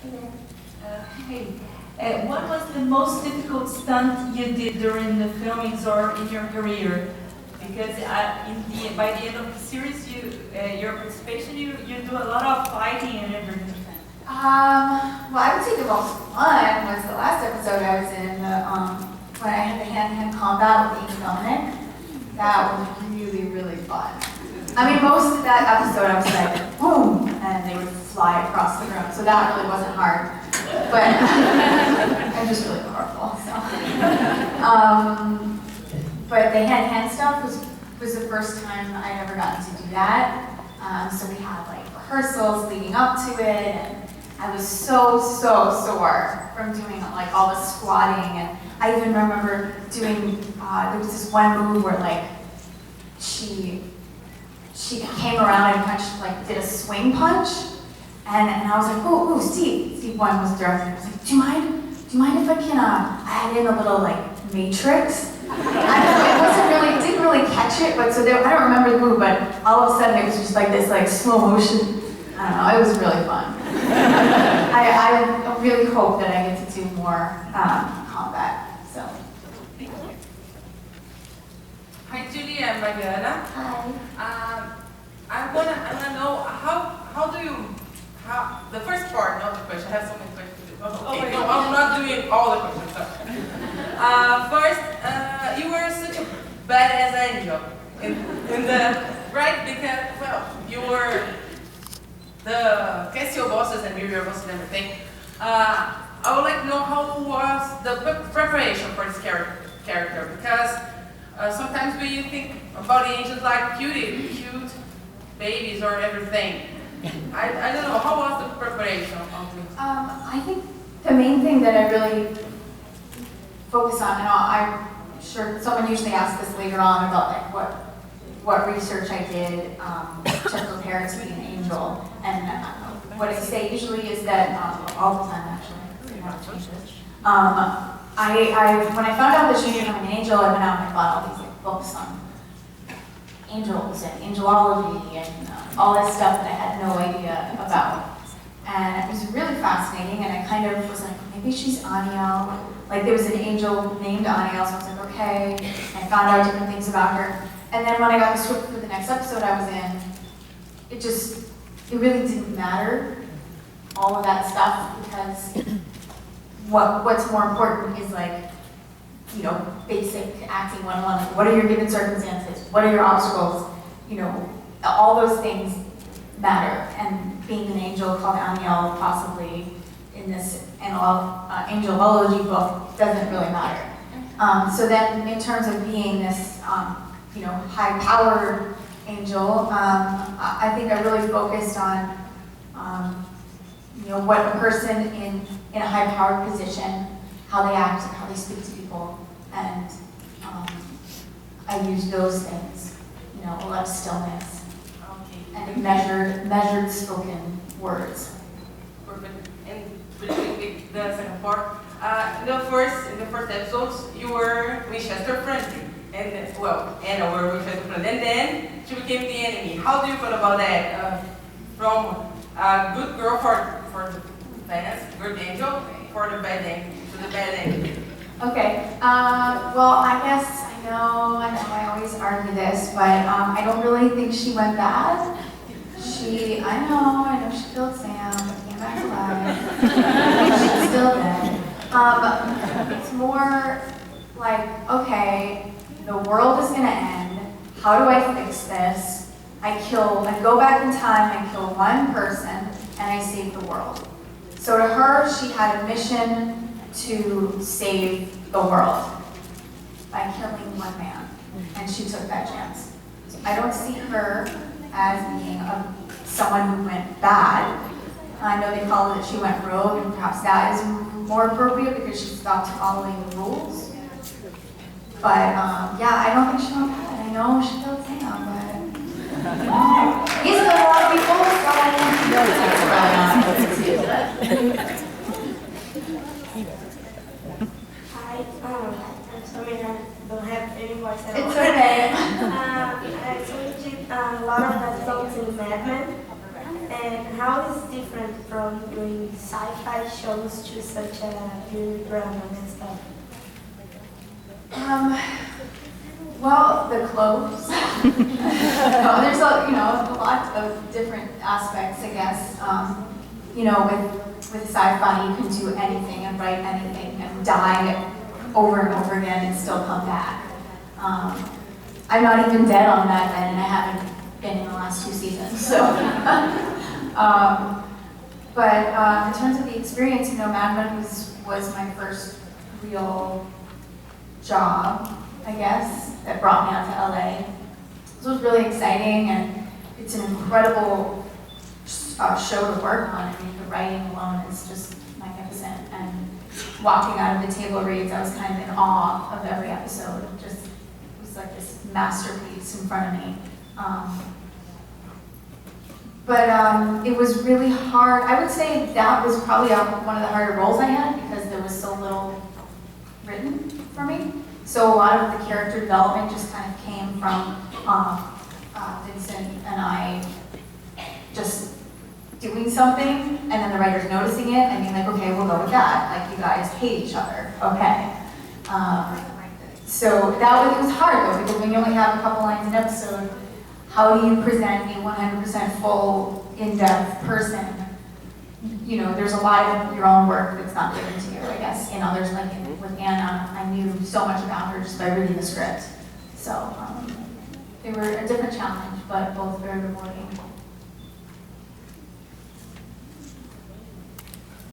Hey, what was the most difficult stunt you did during the filmings or in your career? Because by the end of the series, your participation, you do a lot of fighting and everything. Well, I would say the most fun was the last episode I was in, when I had the hand-to-hand combat with Angel Dominic. That was really, really fun. I mean, most of that episode I was like, boom, and they would fly across the room, so that really wasn't hard. But I'm just really powerful, so. But the hand-to-hand stuff was the first time I'd ever gotten to do that. So we had like rehearsals leading up to it, and I was so sore from doing like all the squatting, and I even remember doing, there was this one move where like, she came around and punched, like did a swing punch, and I was like, ooh, Steve one was directing, I was like, do you mind if I can add in a little like matrix? It didn't really catch it, but so I don't remember the move, but all of a sudden it was just like this like slow motion. I don't know, it was really fun. I really hope that I get to do more combat, so. Hi Julie, I'm Mariana. Hi. I wanna know how the first part, not the question. I have so many questions to do. Okay, no, I'm not doing all the questions. First, you were such a badass angel in the right, because well, you were the Casio bosses and Muriel bosses and everything. I would like to know how was the preparation for this character, because sometimes we think about the angels like cute babies or everything. I don't know, how was the preparation of this? I think the main thing that I really focus on, and I'm sure someone usually asks this later on about like what research I did to prepare to be an angel, and what I say usually is that all the time actually, you know, when I found out that she knew I'm an angel, I went out and I bought all these like books on angels and angelology and all this stuff that I had no idea about. And it was really fascinating, and I kind of was like, maybe she's Aniel. Like there was an angel named Aniel, so I was like, okay. And I found out different things about her. And then when I got the script for the next episode I was in, it really didn't matter, all of that stuff, because what's more important is like, you know, basic acting 101. What are your given circumstances? What are your obstacles? You know, all those things matter. And being an angel called Aniel, possibly in this angelology book, doesn't really matter. So then, in terms of being this, you know, high-powered angel, I think I really focused on, you know, what a person in a high-powered position, how they act and how they speak to people, and I use those things, you know, a lot of stillness, and measured spoken words. Perfect. And between the second part, in the first episodes, you were Winchester friendly, and well, Anna were Winchester friendly, and then she became the enemy. How do you feel about that? From a good girl for the fans, good angel, for the bad angel, to the bad angel. Okay. Well, I guess I know I always argue this, but I don't really think she went bad. I know she killed Sam, but came back alive. She's still dead. It's more like, okay, the world is gonna end. How do I fix this? I go back in time, I kill one person, and I save the world. So to her, she had a mission to save the world by killing one man, and she took that chance. So I don't see her as being someone who went bad. I know they call it that she went rogue, and perhaps that is more appropriate because she stopped following the rules. But yeah, I don't think she went bad. I know she killed Sam, but he's killed a lot of people, so Hi, I'm sorry I don't have any voice at all. it's okay. I did a lot of episodes in Mad Men, and how is it different from doing sci-fi shows to such a period drama and stuff? Well, the clothes. No, there's a lot of different aspects, I guess. With sci-fi, you can do anything and write anything and die over and over again and still come back. I'm not even dead on Mad Men, and I haven't been in the last 2 seasons. So, but in terms of the experience, Mad Men was my first real job, I guess, that brought me out to LA. This was really exciting, and it's an incredible show to work on. I mean, the writing alone is just magnificent, and walking out of the table reads, I was kind of in awe of every episode. It was like this masterpiece in front of me. But it was really hard. I would say that was probably one of the harder roles I had because there was so little written for me. So a lot of the character development just kind of came from Vincent and I just doing something, and then the writers noticing it and being like, okay, we'll go with that. Like, you guys hate each other, okay. So it was hard though, because when you only have a couple lines an episode, how do you present a 100% full, in-depth person? There's a lot of your own work that's not given to you, I guess. Others, like with Anna, I knew so much about her just by reading the script. So they were a different challenge, but both very rewarding.